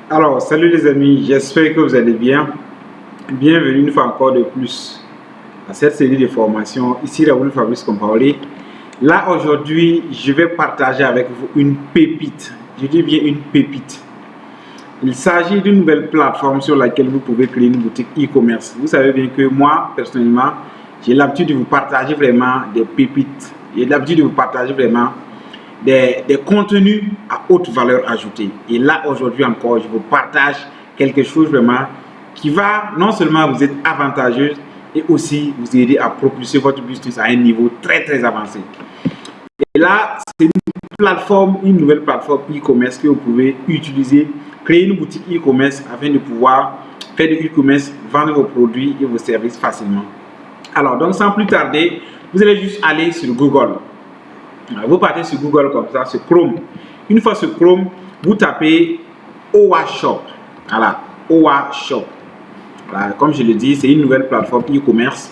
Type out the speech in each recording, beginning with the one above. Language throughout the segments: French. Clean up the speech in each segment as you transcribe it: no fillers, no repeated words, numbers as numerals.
Alors, salut les amis, j'espère que vous allez bien. Bienvenue une fois encore de plus à cette série de formations. Ici, Raoul Fabrice Compaoré. Là, aujourd'hui, je vais partager avec vous une pépite. Je dis bien une pépite. Il s'agit d'une nouvelle plateforme sur laquelle vous pouvez créer une boutique e-commerce. Vous savez bien que moi, personnellement, j'ai l'habitude de vous partager vraiment des pépites. J'ai l'habitude de vous partager vraiment des contenus à haute valeur ajoutée. Et là, aujourd'hui encore, je vous partage quelque chose vraiment qui va non seulement vous être avantageux et aussi vous aider à propulser votre business à un niveau très avancé. Et là, c'est une plateforme, une nouvelle plateforme e-commerce que vous pouvez utiliser, créer une boutique e-commerce afin de pouvoir faire du e-commerce, vendre vos produits et vos services facilement. Alors, donc sans plus tarder, vous allez juste aller sur Google. Vous partez sur Google comme ça, sur Chrome. Une fois sur Chrome, vous tapez OA Shop. Voilà, OA Shop. Voilà, comme je le dis, c'est une nouvelle plateforme e-commerce.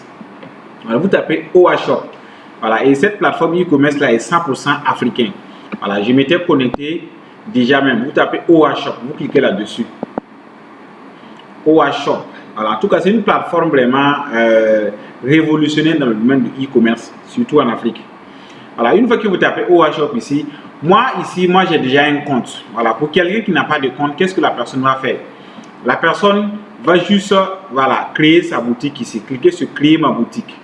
Voilà, vous tapez OA Shop. Voilà, et cette plateforme e-commerce là est 100% africain. Voilà, je m'étais connecté déjà même. Vous tapez OA Shop, vous cliquez là-dessus. OA Shop. Voilà, en tout cas, c'est une plateforme vraiment révolutionnaire dans le domaine du e-commerce, surtout en Afrique. Voilà, une fois que vous tapez OA Shop ici, moi j'ai déjà un compte. Voilà, pour quelqu'un qui n'a pas de compte, qu'est-ce que la personne va faire? La personne va juste voilà, créer sa boutique ici. Cliquez sur créer ma boutique.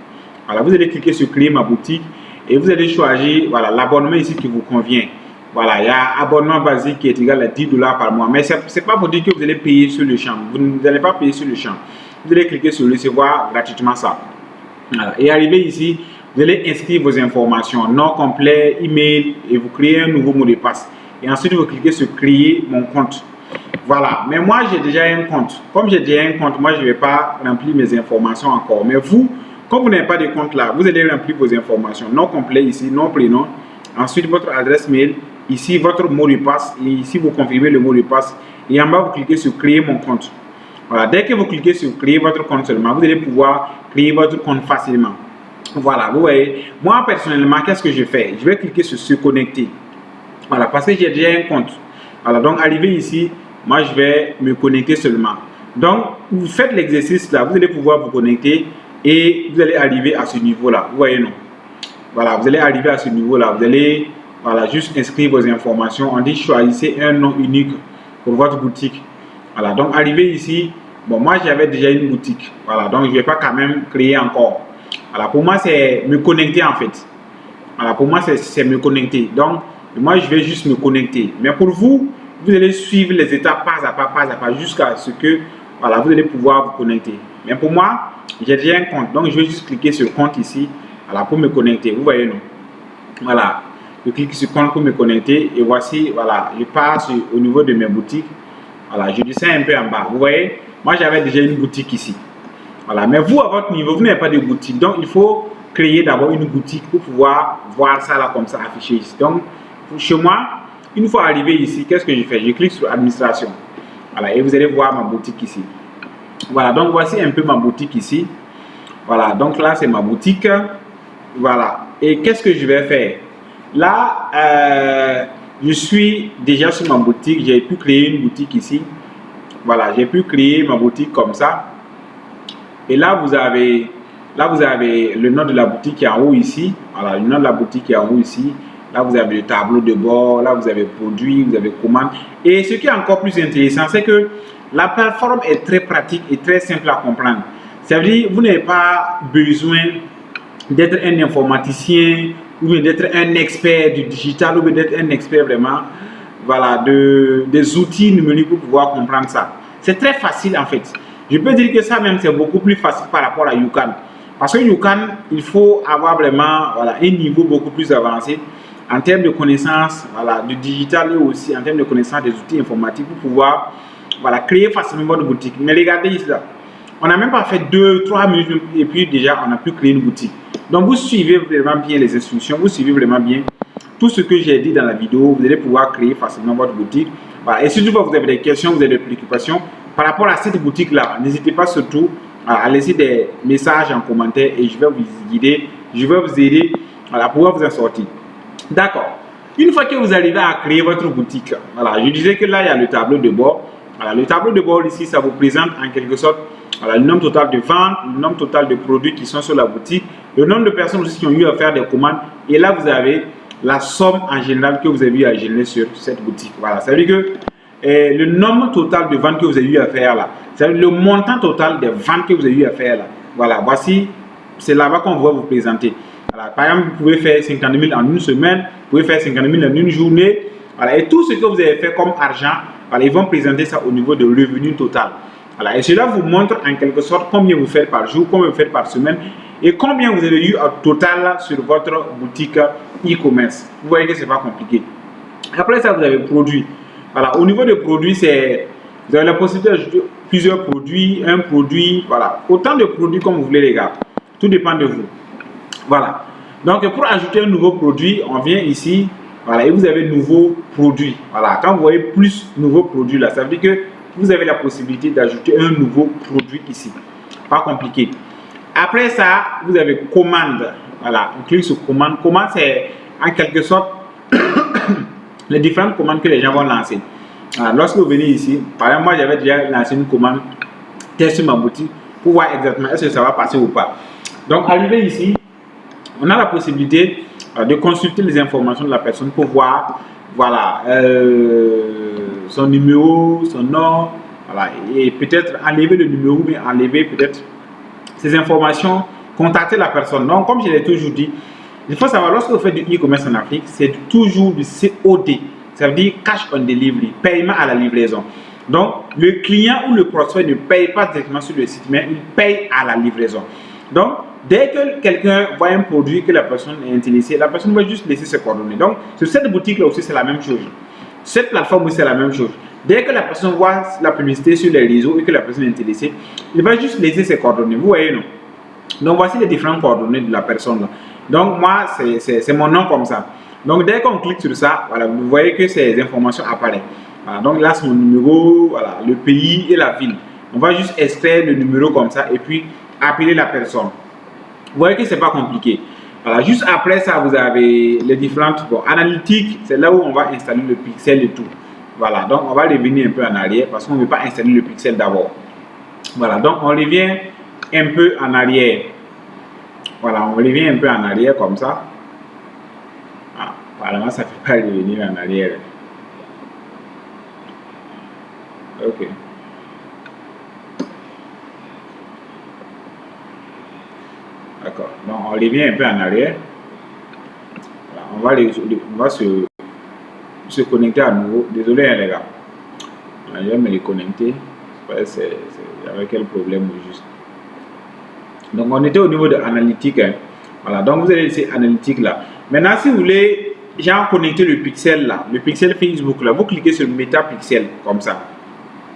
Voilà, vous allez cliquer sur créer ma boutique et vous allez choisir voilà, l'abonnement ici qui vous convient. Voilà, il y a abonnement basique qui est égal à 10 $ par mois. Mais ce n'est pas pour dire que vous allez payer sur le champ. Vous n'allez pas payer sur le champ. Vous allez cliquer sur recevoir gratuitement ça. Voilà, et arrivé ici, vous allez inscrire vos informations, nom complet, email, et vous créez un nouveau mot de passe. Et ensuite, vous cliquez sur créer mon compte. Voilà, mais moi j'ai déjà un compte. Comme j'ai déjà un compte, moi je ne vais pas remplir mes informations encore. Mais vous, comme vous n'avez pas de compte là, vous allez remplir vos informations. Nom complet ici, nom, prénom. Ensuite, votre adresse mail. Ici, votre mot de passe. Et ici, vous confirmez le mot de passe. Et en bas, vous cliquez sur créer mon compte. Voilà, dès que vous cliquez sur créer votre compte seulement, vous allez pouvoir créer votre compte facilement. Voilà, vous voyez. Moi, personnellement, qu'est-ce que je fais? Je vais cliquer sur se connecter. Voilà, parce que j'ai déjà un compte. Voilà, donc arrivé ici, moi, je vais me connecter seulement. Donc, vous faites l'exercice là, vous allez pouvoir vous connecter et vous allez arriver à ce niveau-là. Vous voyez, non? Voilà, vous allez arriver à ce niveau-là. Vous allez voilà, juste inscrire vos informations. On dit choisissez un nom unique pour votre boutique. Voilà, donc arrivé ici, bon, moi, j'avais déjà une boutique. Voilà, donc je ne vais pas quand même créer encore. Voilà, pour moi, c'est me connecter en fait. Voilà, pour moi, c'est me connecter. Donc, moi, je vais juste me connecter. Mais pour vous, vous allez suivre les étapes pas à pas, jusqu'à ce que, voilà, vous allez pouvoir vous connecter. Mais pour moi, j'ai déjà un compte. Donc, je vais juste cliquer sur compte ici, voilà, pour me connecter. Vous voyez, non? Voilà, je clique sur compte pour me connecter. Et voici, voilà, je passe au niveau de mes boutiques. Voilà, je descends un peu en bas. Vous voyez, moi, j'avais déjà une boutique ici. Voilà, mais vous, à votre niveau, vous n'avez pas de boutique. Donc, il faut créer d'abord une boutique pour pouvoir voir ça là comme ça affiché ici. Donc, chez moi, une fois arrivé ici, qu'est-ce que je fais? Je clique sur administration. Voilà, et vous allez voir ma boutique ici. Voilà, donc voici un peu ma boutique ici. Voilà, donc là, c'est ma boutique. Voilà, et qu'est-ce que je vais faire? Là, je suis déjà sur ma boutique. J'ai pu créer une boutique ici. Voilà, j'ai pu créer ma boutique comme ça. Et là, vous avez le nom de la boutique qui est en haut ici. Voilà, le nom de la boutique qui est en haut ici. Là, vous avez le tableau de bord. Là, vous avez produit, vous avez commande. Et ce qui est encore plus intéressant, c'est que la plateforme est très pratique et très simple à comprendre. Ça veut dire que vous n'avez pas besoin d'être un informaticien ou d'être un expert du digital ou d'être un expert vraiment voilà, des outils numériques pour pouvoir comprendre ça. C'est très facile en fait. Je peux dire que ça même c'est beaucoup plus facile par rapport à YouCam. Parce que YouCam, il faut avoir vraiment voilà, un niveau beaucoup plus avancé en termes de connaissances voilà, du digital et aussi en termes de connaissances des outils informatiques pour pouvoir voilà, créer facilement votre boutique. Mais regardez ici là. On n'a même pas fait 2-3 minutes et puis déjà on a pu créer une boutique. Donc vous suivez vraiment bien les instructions, vous suivez vraiment bien tout ce que j'ai dit dans la vidéo, vous allez pouvoir créer facilement votre boutique. Voilà. Et si toutefois vous avez des questions, vous avez des préoccupations par rapport à cette boutique-là, n'hésitez pas surtout à laisser des messages en commentaire et je vais vous guider, je vais vous aider à pouvoir vous en sortir. D'accord. Une fois que vous arrivez à créer votre boutique, voilà, je disais que là, il y a le tableau de bord. Voilà, le tableau de bord ici, ça vous présente en quelque sorte voilà, le nombre total de ventes, le nombre total de produits qui sont sur la boutique, le nombre de personnes aussi qui ont eu à faire des commandes. Et là, vous avez la somme en général que vous avez eu à générer sur cette boutique. Voilà, ça veut dire que le nombre total de ventes que vous avez eu à faire là, c'est le montant total des ventes que vous avez eu à faire là. Voilà, voici, c'est là-bas qu'on va vous présenter. Voilà, par exemple, vous pouvez faire 50 000 en une semaine, vous pouvez faire 50 000 en une journée. Voilà, et tout ce que vous avez fait comme argent, voilà, ils vont présenter ça au niveau de revenu total. Voilà, et cela vous montre en quelque sorte combien vous faites par jour, combien vous faites par semaine et combien vous avez eu au total sur votre boutique e-commerce. Vous voyez que ce n'est pas compliqué. Après ça, vous avez produit. Voilà, au niveau des produits, vous avez la possibilité d'ajouter plusieurs produits, un produit, voilà, autant de produits comme vous voulez les gars. Tout dépend de vous. Voilà. Donc pour ajouter un nouveau produit, on vient ici, voilà, et vous avez nouveau produit. Voilà, quand vous voyez plus nouveau produit là, ça veut dire que vous avez la possibilité d'ajouter un nouveau produit ici. Pas compliqué. Après ça, vous avez commande. Voilà, on clique sur commande. Commande, c'est en quelque sorte les différentes commandes que les gens vont lancer. Alors, lorsque vous venez ici, par exemple, moi j'avais déjà lancé une commande test sur ma boutique pour voir exactement est-ce que ça va passer ou pas. Donc, arrivé ici, on a la possibilité de consulter les informations de la personne pour voir, voilà, son numéro, son nom, voilà, et peut-être enlever le numéro, mais enlever peut-être ces informations, contacter la personne. Donc, comme je l'ai toujours dit, il faut savoir, lorsque vous faites du e-commerce en Afrique, c'est toujours du COD. Ça veut dire cash on delivery, paiement à la livraison. Donc, le client ou le prospect ne paye pas directement sur le site, mais il paye à la livraison. Donc, dès que quelqu'un voit un produit que la personne est intéressée, la personne va juste laisser ses coordonnées. Donc, sur cette boutique-là aussi, c'est la même chose. Cette plateforme aussi, c'est la même chose. Dès que la personne voit la publicité sur les réseaux et que la personne est intéressée, il va juste laisser ses coordonnées. Vous voyez, non? Donc, voici les différentes coordonnées de la personne là. Donc, moi, c'est mon nom comme ça. Donc, dès qu'on clique sur ça, voilà, vous voyez que ces informations apparaissent. Voilà, donc là, c'est mon numéro, voilà, le pays et la ville. On va juste extraire le numéro comme ça et puis appeler la personne. Vous voyez que ce n'est pas compliqué. Voilà, juste après ça, vous avez les différentes analytiques. C'est là où on va installer le pixel et tout. Voilà, donc on va revenir un peu en arrière parce qu'on ne veut pas installer le pixel d'abord. Voilà, donc on revient un peu en arrière. Voilà, on revient un peu en arrière comme ça. Ah, apparemment, ça ne fait pas revenir en arrière. Ok. D'accord. Donc, on revient un peu en arrière. Voilà, on va se connecter à nouveau. Désolé, hein, les gars. Je vais me les connecter. J'avais quel problème au juste. Donc, on était au niveau de analytique. Hein. Voilà, donc vous allez laisser analytique là. Maintenant, si vous voulez, genre connecter le pixel là, le pixel Facebook là, vous cliquez sur Metapixel comme ça.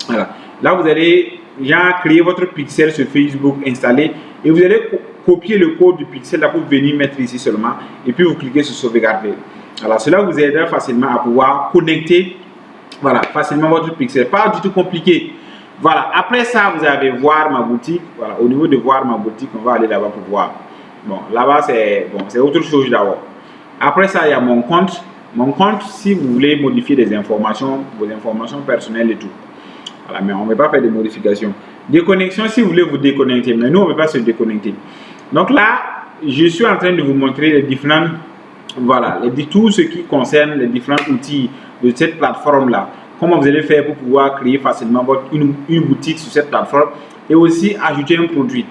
Voilà. Là, vous allez genre créer votre pixel sur Facebook, installer et vous allez copier le code du pixel là pour venir mettre ici seulement et puis vous cliquez sur sauvegarder. Alors, cela vous aidera facilement à pouvoir connecter, voilà, facilement votre pixel. Pas du tout compliqué. Voilà. Après ça, vous allez voir ma boutique. Voilà. Au niveau de voir ma boutique, on va aller là-bas pour voir. Bon, là-bas, c'est autre chose d'abord. Après ça, il y a mon compte. Mon compte, si vous voulez modifier des informations, vos informations personnelles et tout. Voilà, mais on ne va pas faire de modifications. Déconnexion, si vous voulez vous déconnecter. Mais nous, on ne va pas se déconnecter. Donc là, je suis en train de vous montrer les différents, voilà, tout ce qui concerne les différents outils de cette plateforme-là. Comment vous allez faire pour pouvoir créer facilement une boutique sur cette plateforme et aussi ajouter un produit.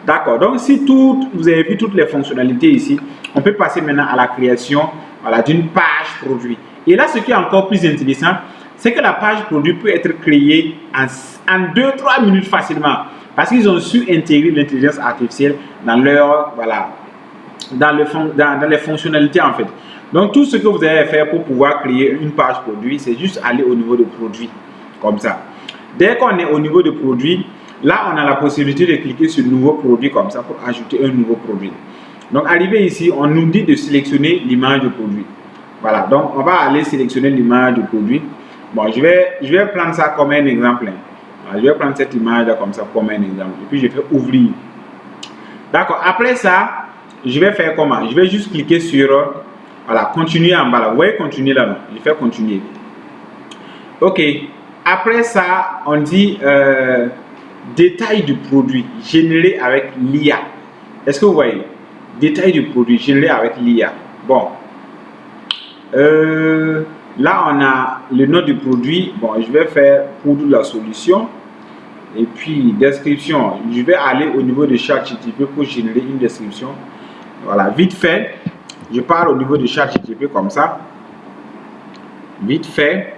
D'accord, donc si vous avez vu toutes les fonctionnalités ici, on peut passer maintenant à la création, voilà, d'une page produit. Et là, ce qui est encore plus intéressant, c'est que la page produit peut être créée en 2-3 minutes facilement. Parce qu'ils ont su intégrer l'intelligence artificielle dans leur, voilà, dans les fonctionnalités en fait. Donc tout ce que vous allez faire pour pouvoir créer une page produit, c'est juste aller au niveau de produit, comme ça. Dès qu'on est au niveau de produit, là, on a la possibilité de cliquer sur nouveau produit comme ça pour ajouter un nouveau produit. Donc, arrivé ici, on nous dit de sélectionner l'image du produit. Voilà, donc on va aller sélectionner l'image du produit. Bon, je vais prendre ça comme un exemple. Alors, je vais prendre cette image-là comme ça comme un exemple. Et puis, je vais ouvrir. D'accord, après ça, je vais faire comment? Je vais juste cliquer sur, voilà, continuer en bas là. Vous voyez, continuer là-bas. Je fais continuer. Ok. Après ça, on dit détail du produit généré avec l'IA. Est-ce que vous voyez? Détail du produit généré avec l'IA. Bon. Là, on a le nom du produit. Bon, je vais faire pour la solution. Et puis, description. Je vais aller au niveau de ChatGPT pour générer une description. Voilà, vite fait. Je parle au niveau de ChatGPT comme ça. Vite fait.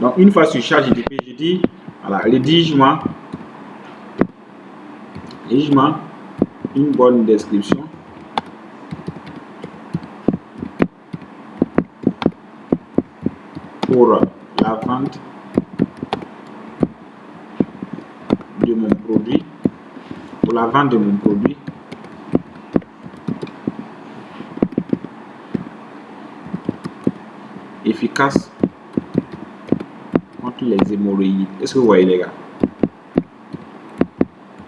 Donc, une fois sur ChatGPT, je dis, voilà, rédige-moi une bonne description. Pour la vente de mon produit, efficace contre les hémorroïdes. Est-ce que vous voyez les gars?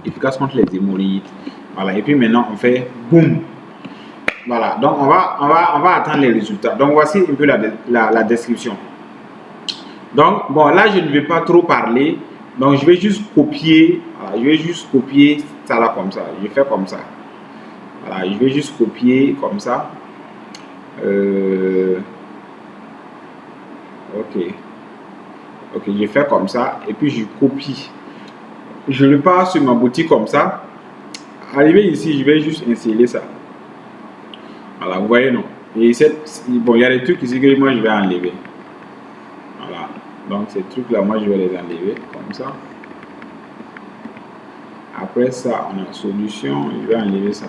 Efficace contre les hémorroïdes. Voilà, et puis maintenant on fait boum. Voilà, donc on va attendre les résultats. Donc voici un peu la description. Donc bon, là je ne vais pas trop parler. Donc je vais juste copier. Voilà, je vais juste copier ça là comme ça. Je fais comme ça. Voilà, je vais juste copier comme ça. Ok, je fais comme ça et puis je copie. Je le passe sur ma boutique comme ça. Arrivé ici, je vais juste insérer ça. Voilà, vous voyez non. Et bon, il y a des trucs ici que moi je vais enlever. Voilà. Donc ces trucs là, moi je vais les enlever comme ça. Après ça, on a une solution. Je vais enlever ça.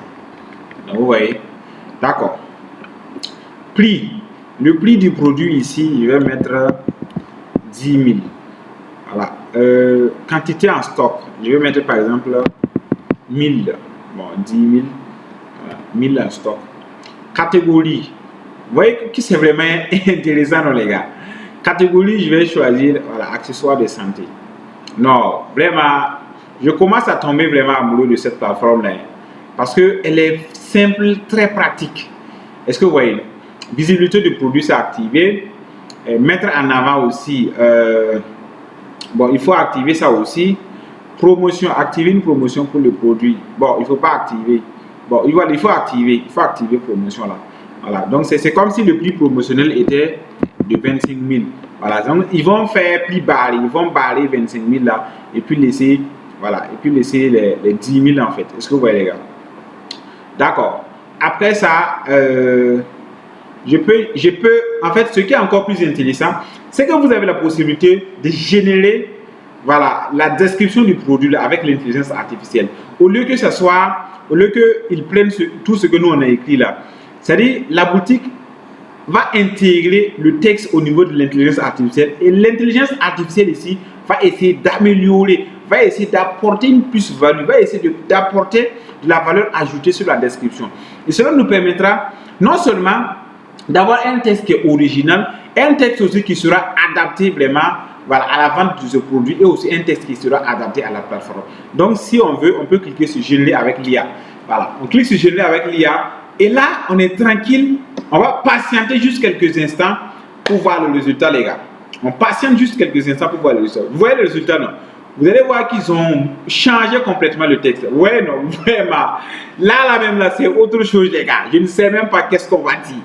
Donc vous voyez. D'accord. Prix. Le prix du produit ici, je vais mettre 10 000. Voilà. Quantité en stock. Je vais mettre par exemple 1000. Bon, 10 000. Voilà, 1000 en stock. Catégorie. Vous voyez que c'est vraiment intéressant, non, les gars. Catégorie, je vais choisir, voilà, accessoires de santé. Non, vraiment, je commence à tomber vraiment amoureux de cette plateforme-là. Parce qu'elle est simple, très pratique. Est-ce que vous voyez? Visibilité du produit, c'est activé. Mettre en avant aussi, bon, il faut activer ça aussi. Promotion, activer une promotion pour le produit. Bon, il ne faut pas activer. Bon, il faut activer promotion là. Voilà, donc c'est comme si le prix promotionnel était de 25 000. Voilà, donc ils vont faire prix barré, ils vont barrer 25 000 là et puis laisser, voilà, et puis laisser les 10 000 en fait. Est-ce que vous voyez les gars? D'accord. Après ça, je peux, en fait, ce qui est encore plus intéressant, c'est que vous avez la possibilité de générer, voilà, la description du produit là, avec l'intelligence artificielle. Au lieu qu'ils prennent tout ce que nous on a écrit là. C'est-à-dire, la boutique va intégrer le texte au niveau de l'intelligence artificielle et l'intelligence artificielle ici va essayer d'améliorer, va essayer d'apporter une plus-value, va essayer d'apporter de la valeur ajoutée sur la description. Et cela nous permettra non seulement d'avoir un texte qui est original, un texte aussi qui sera adapté vraiment, voilà, à la vente de ce produit et aussi un texte qui sera adapté à la plateforme. Donc si on veut, on peut cliquer sur générer avec l'IA. Voilà, on clique sur générer avec l'IA et là on est tranquille, on va patienter juste quelques instants pour voir le résultat les gars. On patiente juste quelques instants pour voir le résultat. Vous voyez le résultat non? Vous allez voir qu'ils ont changé complètement le texte. Ouais non, vraiment. Là même là c'est autre chose les gars. Je ne sais même pas qu'est-ce qu'on va dire.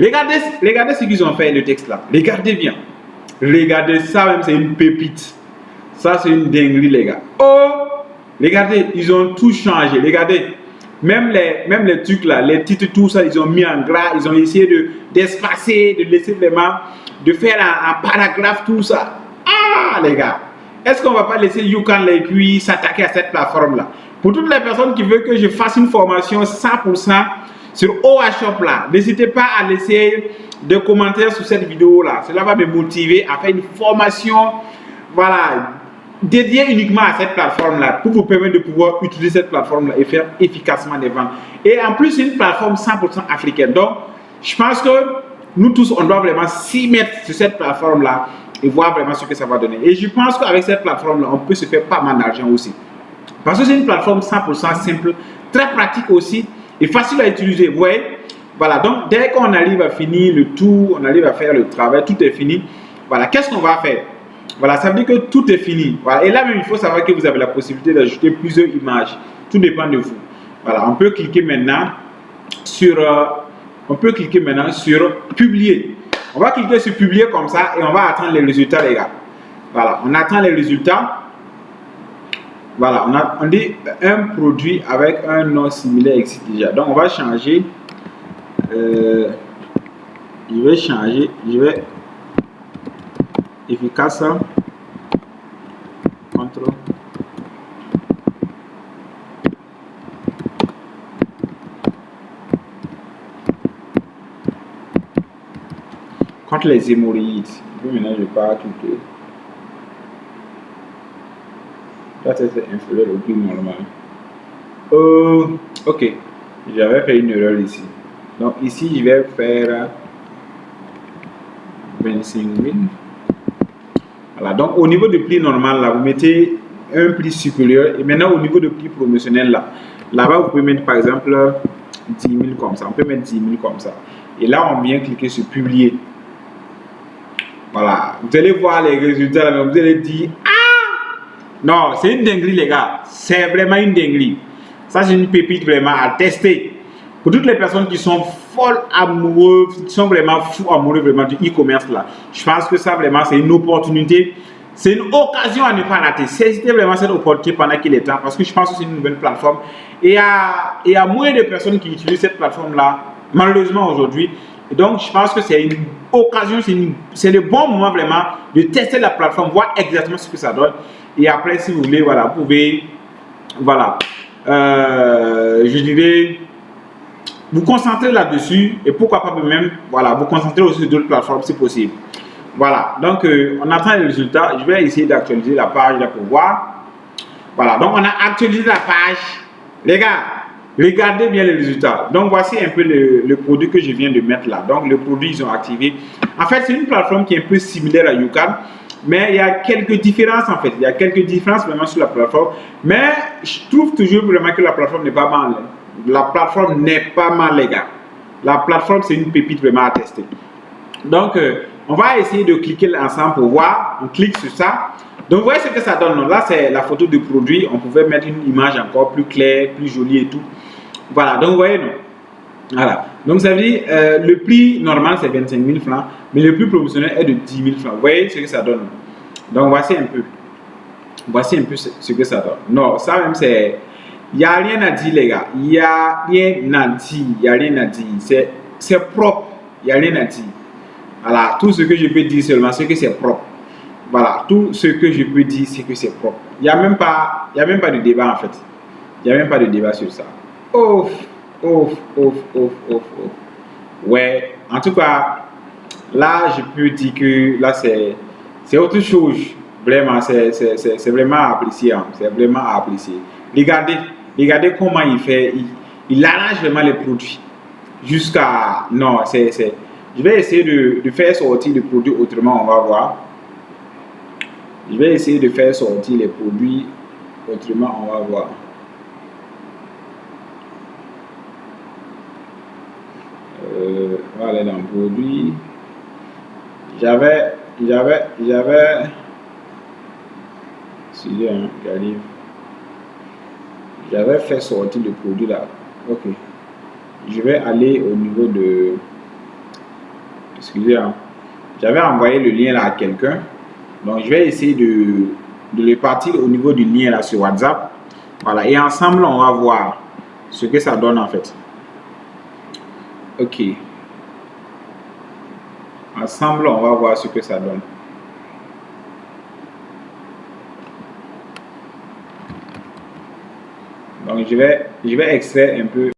Regardez ce qu'ils ont fait le texte là. Regardez bien. Regardez ça même, c'est une pépite. Ça c'est une dinguerie les gars. Oh, regardez, ils ont tout changé. Regardez, même les trucs là, les titres, tout ça, ils ont mis en gras. Ils ont essayé d'espacer, de laisser vraiment, de faire un paragraphe, tout ça. Ah les gars, est-ce qu'on va pas laisser YouCan et puis s'attaquer à cette plateforme là? Pour toutes les personnes qui veulent que je fasse une formation 100% sur OAShop là, n'hésitez pas à laisser des commentaires sur cette vidéo là. Cela va me motiver à faire une formation, voilà, dédiée uniquement à cette plateforme là, pour vous permettre de pouvoir utiliser cette plateforme là et faire efficacement des ventes. Et en plus, c'est une plateforme 100% africaine. Donc, je pense que nous tous, on doit vraiment s'y mettre sur cette plateforme là et voir vraiment ce que ça va donner. Et je pense qu'avec cette plateforme là, on peut se faire pas mal d'argent aussi. Parce que c'est une plateforme 100% simple, très pratique aussi et facile à utiliser. Vous voyez? Voilà, donc dès qu'on arrive à finir le tout, on arrive à faire le travail, tout est fini. Voilà, qu'est-ce qu'on va faire? Voilà, ça veut dire que tout est fini. Voilà. Et là même, il faut savoir que vous avez la possibilité d'ajouter plusieurs images. Tout dépend de vous. Voilà, on peut cliquer maintenant sur publier. On va cliquer sur publier comme ça et on va attendre les résultats, les gars. Voilà, on attend les résultats. Voilà, on dit un produit avec un nom similaire existe déjà. Donc on va changer. Je vais efficace contre les hémorroïdes. Maintenant je vais pas cliquer. Là c'est inférieur au prix normal. Ok, j'avais fait une erreur ici. Donc ici je vais faire 25 000. Voilà, donc au niveau du prix normal là, vous mettez un prix supérieur. Et maintenant au niveau du prix promotionnel là-bas vous pouvez mettre par exemple 10 000 comme ça. On peut mettre 10 000 comme ça. Et là on vient cliquer sur publier. Voilà, vous allez voir les résultats là, vous allez dire ah non, c'est une dinguerie les gars, c'est vraiment une dinguerie. Ça c'est une pépite vraiment à tester. Pour toutes les personnes qui sont folles amoureuses, qui sont vraiment fous amoureux vraiment du e-commerce là, je pense que ça vraiment c'est une opportunité, c'est une occasion à ne pas rater. Saisissez vraiment cette opportunité pendant qu'il est temps parce que je pense que c'est une nouvelle plateforme et il y a moins de personnes qui utilisent cette plateforme là, malheureusement aujourd'hui. Et donc je pense que c'est une occasion, c'est le bon moment vraiment de tester la plateforme, voir exactement ce que ça donne. Et après si vous voulez, voilà, vous pouvez, voilà, je dirais, vous concentrer là-dessus et pourquoi pas même, voilà, vous concentrer aussi sur d'autres plateformes si possible. Voilà, donc on attend les résultats. Je vais essayer d'actualiser la page là pour voir. Voilà, donc on a actualisé la page. Les gars, regardez bien les résultats. Donc voici un peu le produit que je viens de mettre là. Donc le produit ils ont activé. En fait c'est une plateforme qui est un peu similaire à YouCam, mais il y a quelques différences en fait. Il y a quelques différences vraiment sur la plateforme. Mais je trouve toujours vraiment que la plateforme n'est pas mal. La plateforme n'est pas mal les gars. La plateforme c'est une pépite vraiment à tester. Donc on va essayer de cliquer ensemble pour voir. On clique sur ça. Donc vous voyez ce que ça donne. Là c'est la photo du produit. On pouvait mettre une image encore plus claire, plus jolie et tout. Voilà, donc vous voyez, non? Voilà, donc ça veut dire le prix normal c'est 25 000 francs, mais le prix promotionnel est de 10 000 francs. Vous voyez ce que ça donne? Donc voici un peu ce que ça donne. Non, ça même c'est, il n'y a rien à dire les gars, il n'y a rien à dire, c'est propre, il n'y a rien à dire. Voilà, tout ce que je peux dire seulement c'est que c'est propre. Voilà, tout ce que je peux dire c'est que c'est propre. Il n'y a même pas de débat en fait. Il n'y a même pas de débat sur ça. Ouf. Ouais, en tout cas, là, je peux dire que là, c'est autre chose. Vraiment, c'est vraiment à apprécier. Hein. C'est vraiment à apprécier. Regardez comment il fait. Il arrange vraiment les produits. Jusqu'à... Non, je vais essayer de faire sortir les produits autrement, on va voir. Je vais essayer de faire sortir les produits autrement, on va voir. On va aller dans produit. J'avais fait sortir le produit là. Ok. Je vais aller au niveau de. Excusez-moi. J'avais envoyé le lien là à quelqu'un. Donc je vais essayer de le partir au niveau du lien là sur WhatsApp. Voilà. Et ensemble on va voir ce que ça donne en fait. Ok. Ensemble, on va voir ce que ça donne. Donc, je vais extraire un peu.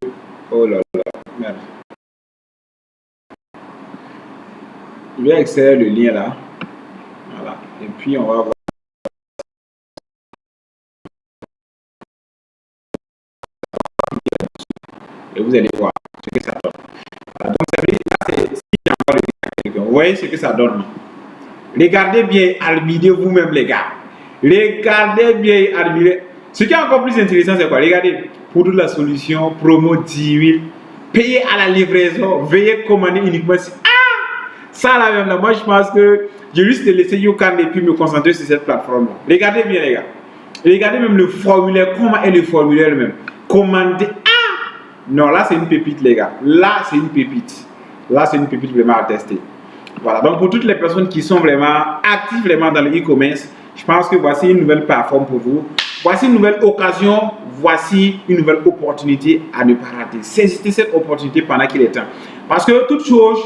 Oh là là, merde. Je vais extraire le lien là. Voilà. Et puis, on va voir. Et vous allez voir ce que ça donne. Voilà. Donc, ça veut dire là, c'est si j'envoie le lien à quelqu'un. Vous voyez ce que ça donne. Regardez bien, admirez vous-même, les gars. Regardez bien, admirez. Ce qui est encore plus intéressant, c'est quoi? Regardez, pour toute la solution, promo 10 000, payez à la livraison, veuillez commander uniquement si. Ah! Ça là même, là, moi je pense que Je vais juste laisser YouCam et puis me concentrer sur cette plateforme-là. Regardez bien, les gars. Regardez même le formulaire, comment est le formulaire même. Commandez. Ah! Non, là, c'est une pépite, les gars. Là, c'est une pépite. Là, c'est une pépite vraiment à tester. Voilà. Donc, pour toutes les personnes qui sont vraiment actives vraiment dans le e-commerce, je pense que voici une nouvelle plateforme pour vous. Voici une nouvelle occasion. Voici une nouvelle opportunité à ne pas rater. Saisissez cette opportunité pendant qu'il est temps. Parce que toute chose,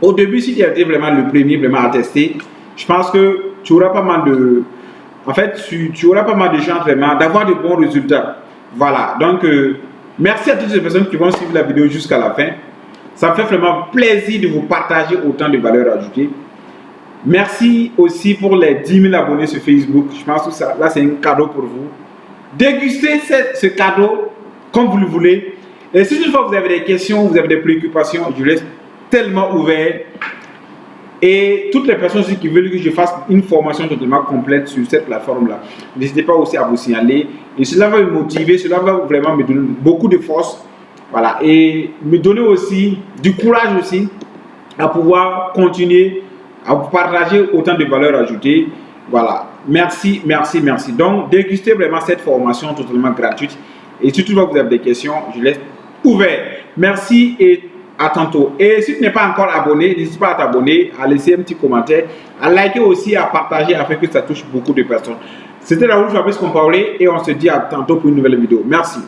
au début, si tu as été vraiment le premier vraiment à tester, je pense que tu auras pas mal de... En fait, tu auras pas mal de chances vraiment d'avoir de bons résultats. Voilà. Donc, merci à toutes les personnes qui vont suivre la vidéo jusqu'à la fin. Ça me fait vraiment plaisir de vous partager autant de valeur ajoutée. Merci aussi pour les 10 000 abonnés sur Facebook. Je pense que ça, là, c'est un cadeau pour vous. Dégustez ce cadeau comme vous le voulez. Et si une fois vous avez des questions, vous avez des préoccupations, je laisse tellement ouvert. Et toutes les personnes aussi qui veulent que je fasse une formation totalement complète sur cette plateforme-là, n'hésitez pas aussi à vous signaler. Et cela va me motiver, cela va vraiment me donner beaucoup de force. Voilà. Et me donner aussi du courage aussi à pouvoir continuer à vous partager autant de valeurs ajoutées. Voilà. Merci, merci, merci. Donc, dégustez vraiment cette formation totalement gratuite. Et si toutefois vous avez des questions, je laisse ouvert. Merci et à tantôt. Et si tu n'es pas encore abonné, n'hésite pas à t'abonner, à laisser un petit commentaire, à liker aussi, à partager afin que ça touche beaucoup de personnes. C'était Raoul Fabrice Compaoré et on se dit à tantôt pour une nouvelle vidéo. Merci.